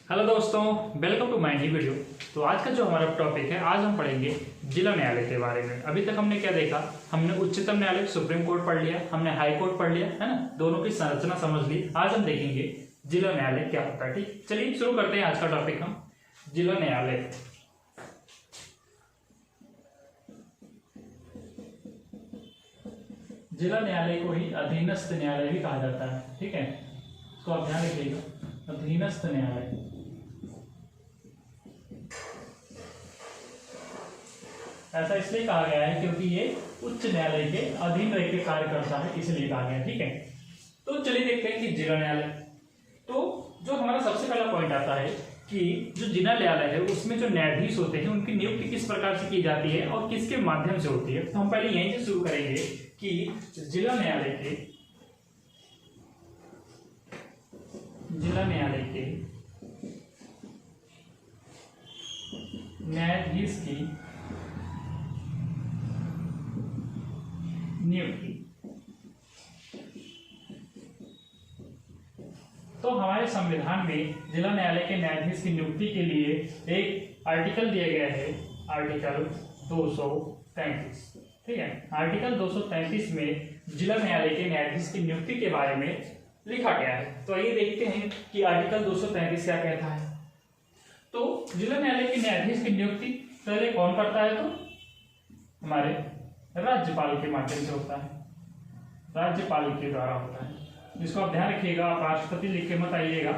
Hello दोस्तों, welcome to my new video. तो आज का जो हमारा टॉपिक है, आज हम पढ़ेंगे जिला न्यायालय के बारे में। अभी तक हमने क्या देखा, हमने उच्चतम न्यायालय सुप्रीम कोर्ट पढ़ लिया, हमने हाई कोर्ट पढ़ लिया, है ना। दोनों की संरचना समझ ली। आज हम देखेंगे जिला न्यायालय क्या होता है। ठीक, चलिए शुरू करते हैं आज का टॉपिक। हम जिला न्यायालय, जिला न्यायालय को ही अधीनस्थ न्यायालय भी कहा जाता है। ठीक है, तो आप ध्यान रखिएगा, अधीनस्थ न्यायालय। ऐसा इसलिए कहा गया है क्योंकि ये उच्च न्यायालय के अधीन रह के कार्य करता है, इसलिए कहा गया। ठीक है, तो चलिए देखते हैं कि जिला न्यायालय। तो जो हमारा सबसे पहला पॉइंट आता है कि जो जिला न्यायालय है उसमें जो न्यायाधीश होते हैं उनकी नियुक्ति किस प्रकार से की जाती है और किसके माध्यम से होती है। तो हम पहले यहीं से शुरू करेंगे कि जिला न्यायालय के न्यायाधीश की नियुक्ति। तो हमारे संविधान में जिला न्यायालय के न्यायाधीश की नियुक्ति के लिए एक आर्टिकल दिया गया है, आर्टिकल 233। ठीक है, आर्टिकल 233 में जिला न्यायालय के न्यायाधीश की नियुक्ति के बारे में लिखा गया है। तो आइए देखते हैं कि आर्टिकल 233 क्या कहता है। तो जिला न्यायालय के न्यायाधीश की नियुक्ति पहले कौन करता है, तो हमारे राज्यपाल के माध्यम से होता है, राज्यपाल के द्वारा होता है। इसको आप ध्यान रखिएगा, आप राष्ट्रपति लिख के मत आइएगा,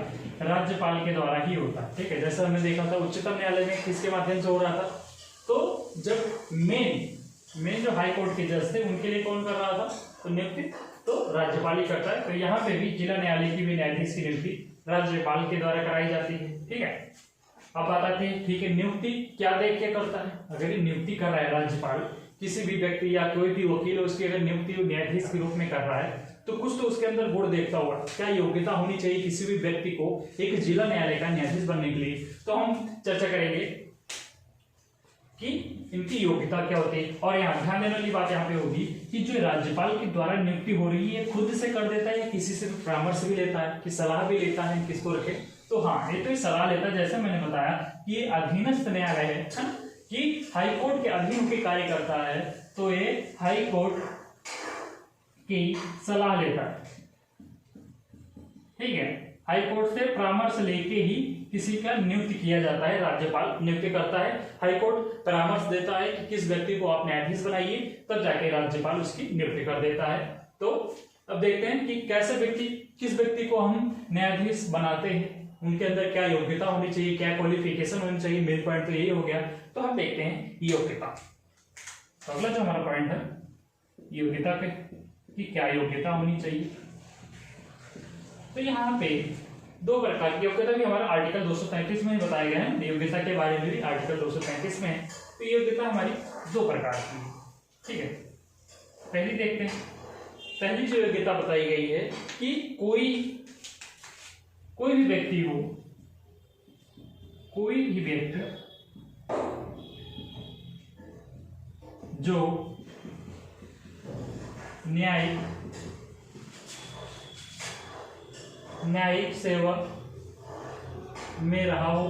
राज्यपाल के द्वारा ही होता है। ठीक है, जैसा हमने देखा था उच्चतम न्यायालय में किसके माध्यम से हो रहा था, तो जब मेन जो हाई कोर्ट के जज थे उनके लिए कौन कर रहा था, तो नियुक्ति तो राज्यपाल ही करता है। तो यहाँ पे भी जिला न्यायालय की भी न्यायाधीश की नियुक्ति राज्यपाल के द्वारा कराई जाती है। ठीक है, अब बात आती है, ठीक है, नियुक्ति क्या देख के करता है। अगर ये नियुक्ति कर रहा है राज्यपाल, किसी भी व्यक्ति या कोई भी वकील उसकी अगर नियुक्ति न्यायाधीश के रूप में कर रहा है, तो कुछ तो उसके अंदर गुण देखता होगा, क्या योग्यता होनी चाहिए किसी भी व्यक्ति को एक जिला न्यायालय का न्यायाधीश बनने के लिए। तो हम चर्चा करेंगे कि इनकी योग्यता क्या होती है। और यहाँ ध्यान देने वाली बात यहाँ पे होगी कि जो राज्यपाल के द्वारा नियुक्ति हो रही है खुद से कर देता है या किसी से परामर्श भी लेता है, कि सलाह भी लेता है किसको रखे। तो हाँ, ये तो सलाह लेता है, जैसे मैंने बताया कि ये अधीनस्थ न्यायालय है कि हाई कोर्ट के अधीन होकर कार्य करता है, तो ये हाई कोर्ट की सलाह लेता है। ठीक है, हाई कोर्ट से परामर्श लेके ही किसी का नियुक्ति किया जाता है, राज्यपाल नियुक्ति करता है, हाई कोर्ट परामर्श देता है कि किस व्यक्ति को आप न्यायाधीश बनाइए, तब जाके राज्यपाल उसकी नियुक्ति कर देता है। तो अब देखते हैं कि कैसे व्यक्ति, किस व्यक्ति को हम न्यायाधीश बनाते हैं, उनके अंदर क्या योग्यता होनी चाहिए, क्या क्वालिफिकेशन होनी चाहिए। मेन पॉइंट तो यही हो गया। तो हम देखते हैं योग्यता। तो अगला जो हमारा पॉइंट है योग्यता पे, कि क्या योग्यता होनी चाहिए। तो यहाँ पे दो प्रकार की योग्यता भी हमारा आर्टिकल 233 में बताया गया है, योग्यता के बारे में भी आर्टिकल 233 में है। तो योग्यता हमारी दो प्रकार की है। ठीक है, पहली देखते हैं। पहली जो योग्यता बताई गई है कि कोई भी व्यक्ति हो, कोई भी व्यक्ति जो न्यायिक सेवा में रहा हो,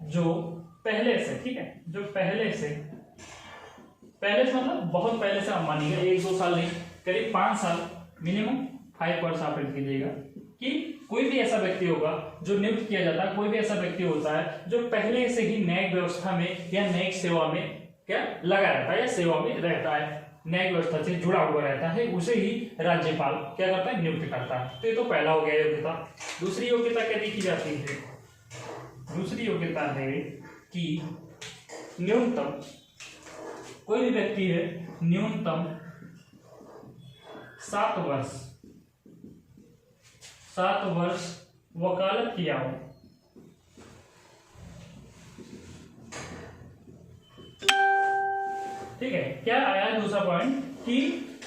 जो पहले से, ठीक है, जो पहले से मतलब बहुत पहले से, आप मानिएगा 1-2 साल नहीं, करीब 5 साल मिनिमम 5 वर्ष आप लिख लीजिएगा, कि कोई भी ऐसा व्यक्ति होगा जो नियुक्त किया जाता है, कोई भी ऐसा व्यक्ति होता है जो पहले से ही न्यायिक व्यवस्था में या न्यायिक सेवा में क्या लगा रहता है या सेवा में रहता है, न्यायिक व्यवस्था से जुड़ा हुआ रहता है, उसे ही राज्यपाल क्या करता है, नियुक्त करता है। तो ये तो पहला हो गया योग्यता। दूसरी योग्यता क्या देखी जाती है, दूसरी योग्यता है कि न्यूनतम, कोई भी व्यक्ति है न्यूनतम 7 वर्ष वकालत किया हो। ठीक है, क्या आया दूसरा पॉइंट कि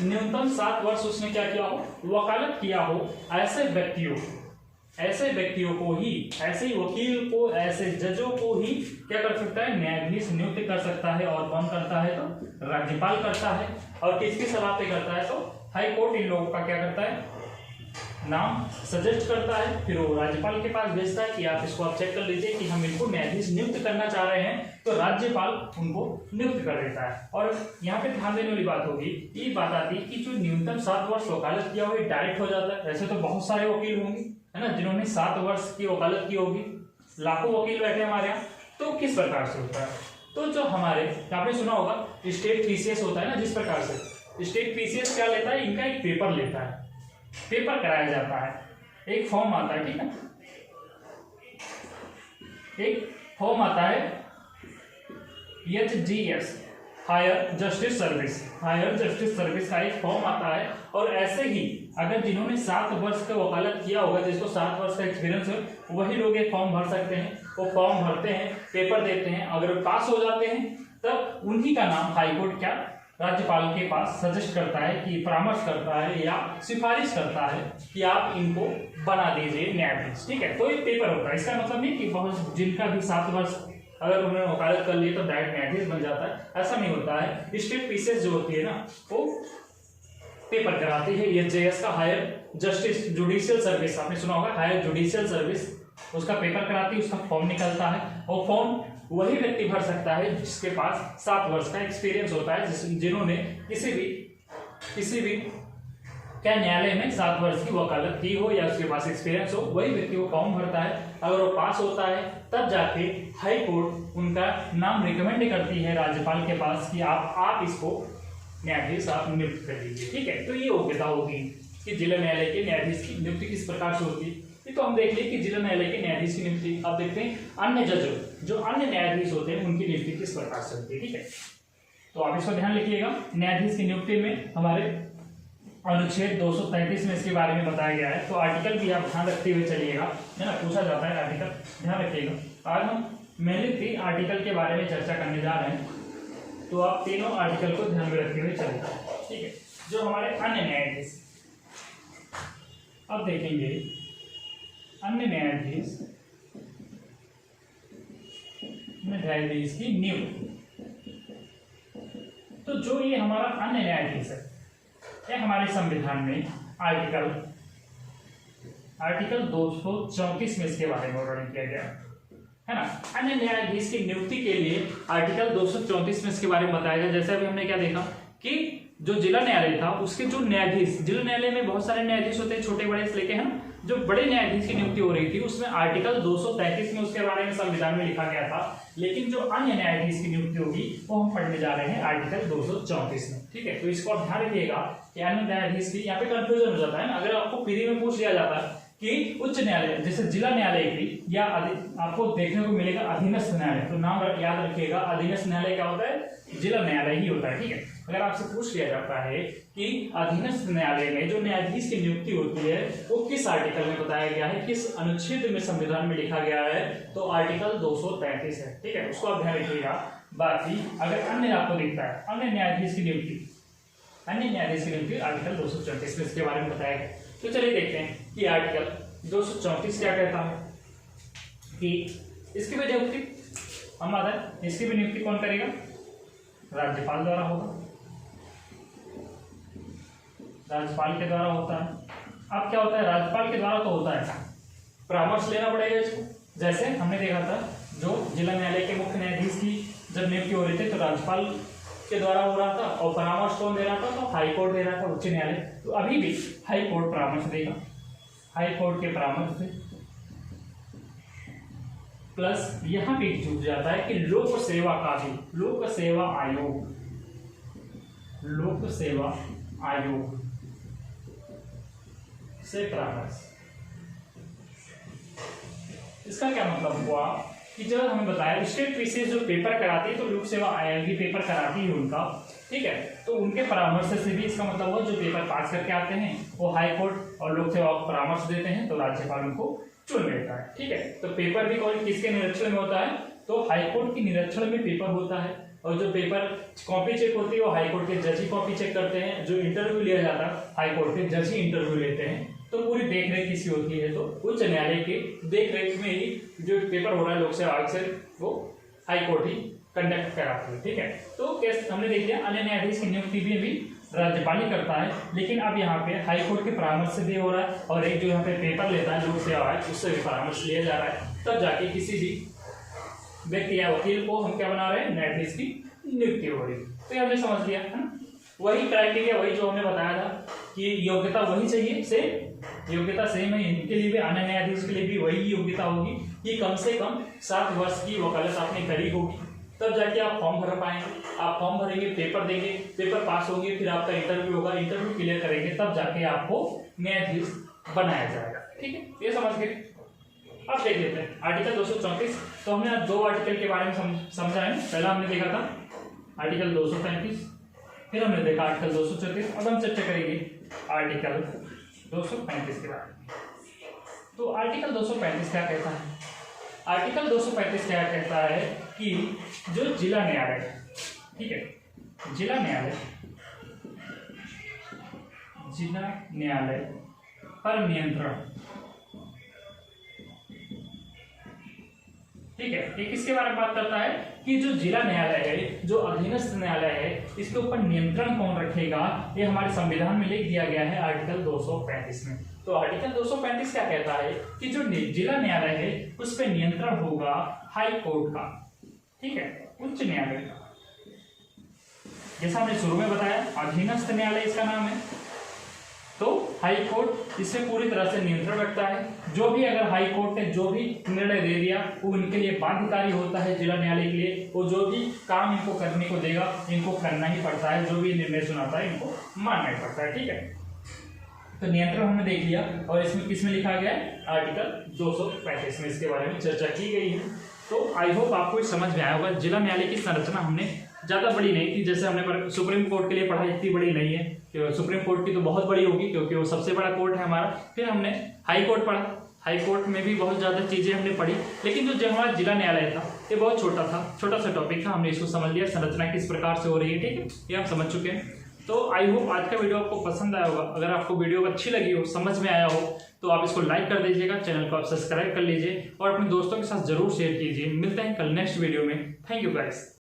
न्यूनतम 7 वर्ष उसने क्या किया हो, वकालत किया हो। ऐसे व्यक्तियों को ही, ऐसे ही वकील को, ऐसे जजों को ही क्या कर सकता है, न्यायाधीश नियुक्त कर सकता है। और कौन करता है, तो राज्यपाल करता है। और किसकी सलाह पे करता है, तो हाई कोर्ट इन लोगों का क्या करता है, नाम सजेस्ट करता है, फिर वो राज्यपाल के पास भेजता है कि आप इसको आप चेक कर लीजिए कि हम इनको न्यायाधीश नियुक्त करना चाह रहे हैं, तो राज्यपाल उनको नियुक्त कर देता है। और यहाँ पे ध्यान देने वाली बात होगी, ये बात आती है कि जो न्यूनतम 7 वर्ष वकालत किया हो डायरेक्ट हो जाता है। वैसे तो बहुत सारे वकील होंगे, है ना, जिन्होंने 7 वर्ष की वकालत की होगी, लाखों वकील बैठे हमारे यहाँ, तो किस प्रकार से होता है? तो जो हमारे आपने सुना होगा स्टेट पीसीएस होता है ना, जिस प्रकार से स्टेट पीसीएस क्या लेता है, इनका एक पेपर लेता है, पेपर कराया जाता है, एक फॉर्म आता है, ठीक है, एक फॉर्म आता है HGS higher justice service, higher justice service का एक फॉर्म आता है। और ऐसे ही अगर जिन्होंने 7 वर्ष का वकालत किया होगा, जिसको 7 वर्ष का एक्सपीरियंस है, वही लोग एक फॉर्म भर सकते हैं। वो फॉर्म भरते हैं, पेपर देते हैं, अगर पास हो जाते हैं तब उन्हीं का नाम हाईकोर्ट क्या राज्यपाल के पास सजेस्ट करता है कि परामर्श करता है या सिफारिश करता है कि आप इनको बना दीजिए न्यायाधीश, ठीक है। तो ये पेपर होता है, इसका मतलब नहीं कि बहुत जिनका भी 7 वर्ष अगर उन्होंने वकालत कर ली तो डायरेक्ट न्यायाधीश बन जाता है, ऐसा नहीं होता है। स्टेट पीसीएस जो होती है ना, वो पेपर कराती है HJS का हायर जस्टिस जुडिशियल सर्विस, आपने सुना होगा हायर जुडिशियल सर्विस, उसका पेपर कराती है, उसका फॉर्म निकलता है, और फॉर्म वही व्यक्ति भर सकता है जिसके पास 7 वर्ष का एक्सपीरियंस होता है, जिन्होंने किसी भी क्या न्यायालय में 7 वर्ष की वकालत की हो या उसके पास एक्सपीरियंस हो, वही व्यक्ति वो फॉर्म भरता है। अगर वो पास होता है तब जाके हाई कोर्ट उनका नाम रिकमेंड करती है राज्यपाल के पास कि आप इसको न्यायाधीश आप नियुक्त कर लीजिए, ठीक है। तो ये योग्यता होगी कि जिला न्यायालय के न्यायाधीश की नियुक्ति किस प्रकार से होती है। ये तो हम देख लें कि जिला न्यायालय के न्यायाधीश की नियुक्ति। अब देखते हैं अन्य जज जो अन्य न्यायाधीश होते हैं उनकी नियुक्ति किस प्रकार से होती है, ठीक है। तो आप इसको ध्यान रखिएगा, न्यायाधीश की नियुक्ति में हमारे अनुच्छेद 233 में इसके बारे में बताया गया है। तो आर्टिकल भी आप ध्यान रखते हुए चलिएगा, है ना, पूछा जाता है आर्टिकल, ध्यान रखिएगा। आज हम मेनली 3 आर्टिकल के बारे में चर्चा करने जा रहे हैं, तो आप तीनों आर्टिकल को ध्यान में रखते हुए चलिएगा, ठीक है। जो हमारे अन्य न्यायाधीश, अब देखेंगे अन्य न्यायाधीश की नियुक्ति। तो जो ये हमारा अन्य न्यायाधीश है, यह हमारे संविधान में आर्टिकल 234 में इसके बारे में वर्णन किया गया है ना। अन्य न्यायाधीश की नियुक्ति के लिए आर्टिकल 234 में इसके बारे में बताया गया। जैसे अभी हमने क्या देखा कि जो जिला न्यायालय था उसके जो न्यायाधीश, जिला न्यायालय में बहुत सारे न्यायाधीश होते हैं, छोटे बड़े से लेके, है ना। जो बड़े न्यायाधीश की नियुक्ति हो रही थी उसमें आर्टिकल 233 में उसके बारे में संविधान में लिखा गया था, लेकिन जो अन्य न्यायाधीश की नियुक्ति होगी वो हम पढ़ने जा रहे हैं आर्टिकल 234 में, ठीक है। तो इसको आप ध्यान रखिएगा कि अन्य न्यायाधीश की यहाँ पे कंफ्यूजन हो जाता है ना। अगर आपको फ्री में पूछ लिया जाता है कि उच्च न्यायालय जैसे जिला न्यायालय की या आपको देखने को मिलेगा अधीनस्थ न्यायालय, तो नाम याद रखिएगा, अधीनस्थ न्यायालय क्या होता है, जिला न्यायालय ही होता है, ठीक है। अगर आपसे पूछ लिया जाता है कि अधीनस्थ न्यायालय में जो न्यायाधीश की नियुक्ति होती है वो किस आर्टिकल में बताया गया है, किस अनुच्छेद में संविधान में लिखा गया है, तो आर्टिकल 233 है, ठीक है, उसको आप ध्यान रखिएगा। बाकी अगर अन्य आपको दिखता है अन्य न्यायाधीश की नियुक्ति आर्टिकल 234 में इसके बारे में बताया गया। तो चलिए देखते हैं कि आर्टिकल 234 क्या कहता है कि इसकी भी नियुक्ति हम आता है, इसकी भी नियुक्ति कौन करेगा, राज्यपाल द्वारा होगा, राज्यपाल के द्वारा होता है। अब क्या होता है, राज्यपाल के द्वारा तो होता है, परामर्श लेना पड़ेगा इसको। जैसे हमने देखा था जो जिला न्यायालय के मुख्य न्यायाधीश की जब नियुक्ति हो रही थी तो राज्यपाल के द्वारा हो रहा था, और परामर्श कौन दे रहा था, तो हाई कोर्ट दे रहा था, उच्च न्यायालय। तो अभी भी हाई कोर्ट परामर्श देगा, हाई कोर्ट के परामर्श से प्लस यहां भी जुड़ जाता है कि लोक सेवा का भी, लोक सेवा आयोग से परामर्श। इसका क्या मतलब हुआ कि जब हमें बताया स्टेट पीसीएस जो पेपर कराती है तो लोक सेवा आयोग भी पेपर कराती है उनका, ठीक है। तो उनके परामर्श से भी इसका मतलब हुआ जो पेपर पास करके आते हैं वो हाई कोर्ट और लोक सेवा को परामर्श देते हैं, तो राज्यपाल उनको चुन लेता है, ठीक है। तो पेपर भी कौन किसके निरीक्षण में होता है, तो हाई कोर्ट के निरीक्षण में पेपर होता है, और जो पेपर कॉपी चेक होती है वो हाई कोर्ट के जज ही कॉपी चेक करते हैं। जो इंटरव्यू लिया जाता है हाई कोर्ट के जज ही इंटरव्यू लेते हैं। तो पूरी देखरेख किसी होती है, तो उच्च न्यायालय के देखरेख में ही जो पेपर हो रहा है लोक सेवा आयोग से वो हाई कोर्ट ही कंडक्ट कराती है, ठीक है। तो हमने देख लिया अन्य न्यायाधीश की नियुक्ति भी राज्यपाल ही करता है, लेकिन अब यहाँ पे हाई कोर्ट के परामर्श से भी हो रहा है और एक जो यहाँ पे पेपर लेता है लोक सेवा है उससे भी परामर्श लिया जा रहा है, तब जाके किसी भी व्यक्ति या वकील को हम क्या बना रहे हैं, न्यायाधीश की नियुक्ति हो रही है। तो ये हमने समझ लिया है ना, वही क्राइटेरिया वही जो हमने बताया था कि योग्यता वही चाहिए, सेम योग्यता सेम है इनके लिए भी, अन्य न्यायाधीश के लिए भी वही योग्यता होगी कि कम से कम 7 वर्ष की वकालत आपने करी होगी, तब जाके आप फॉर्म भर पाएंगे। आप फॉर्म भरेंगे, पेपर देंगे, पेपर पास होंगे, फिर आपका इंटरव्यू होगा, इंटरव्यू क्लियर करेंगे, तब जाके आपको न्यायाधीश बनाया जाएगा। ठीक है, ये समझ गए। अब देख लेते हैं आर्टिकल 234। तो हमने आज 2 आर्टिकल के बारे में समझा है। पहला हमने देखा था आर्टिकल 235, फिर हमने देखा आर्टिकल 234। अब हम चर्चा करेंगे आर्टिकल 235 के बारे में। तो आर्टिकल 235 क्या कहता है? आर्टिकल 235 क्या कहता है कि जो जिला न्यायालय, ठीक है, जिला न्यायालय पर नियंत्रण, ठीक है, ये किसके बारे में बात करता है कि जो जिला न्यायालय है, जो अधीनस्थ न्यायालय है, इसके ऊपर नियंत्रण कौन रखेगा, ये हमारे संविधान में लिख दिया गया है आर्टिकल 235 में। तो आर्टिकल 235 क्या कहता है कि जो जिला न्यायालय है उस पर नियंत्रण होगा हाई कोर्ट का, ठीक है, उच्च न्यायालय का। जैसा हमने शुरू में बताया अधीनस्थ न्यायालय इसका नाम है, तो हाई कोर्ट इससे पूरी तरह से नियंत्रण रखता है। जो भी अगर हाई कोर्ट ने जो भी निर्णय दे दिया वो इनके लिए बाध्यकारी होता है, जिला न्यायालय के लिए वो जो भी काम इनको करने को देगा इनको करना ही पड़ता है, जो भी निर्णय सुनाता है इनको मानना ही पड़ता है। ठीक है, तो नियंत्रण हमने देख लिया और इसमें किसमें लिखा गया है, आर्टिकल 235 में इसके बारे में चर्चा की गई है। तो आई होप आपको समझ में आया होगा। जिला न्यायालय की संरचना हमने ज़्यादा बड़ी नहीं थी, जैसे हमने सुप्रीम कोर्ट के लिए पढ़ा इतनी बड़ी नहीं है, कि सुप्रीम कोर्ट की तो बहुत बड़ी होगी क्योंकि वो सबसे बड़ा कोर्ट है हमारा। फिर हमने हाई कोर्ट पढ़ा, हाई कोर्ट में भी बहुत ज़्यादा चीज़ें हमने पढ़ी, लेकिन जो हमारा जिला न्यायालय था ये बहुत छोटा था, छोटा सा टॉपिक था, हमने इसको समझ लिया संरचना किस प्रकार से हो रही है। ठीक है, ये आप समझ चुके हैं। तो आई होप आज का वीडियो आपको पसंद आया होगा। अगर आपको वीडियो अच्छी लगी हो, समझ में आया हो, तो आप इसको लाइक कर दीजिएगा, चैनल को आप सब्सक्राइब कर लीजिए और अपने दोस्तों के साथ जरूर शेयर कीजिए। मिलते हैं कल नेक्स्ट वीडियो में। Thank you guys.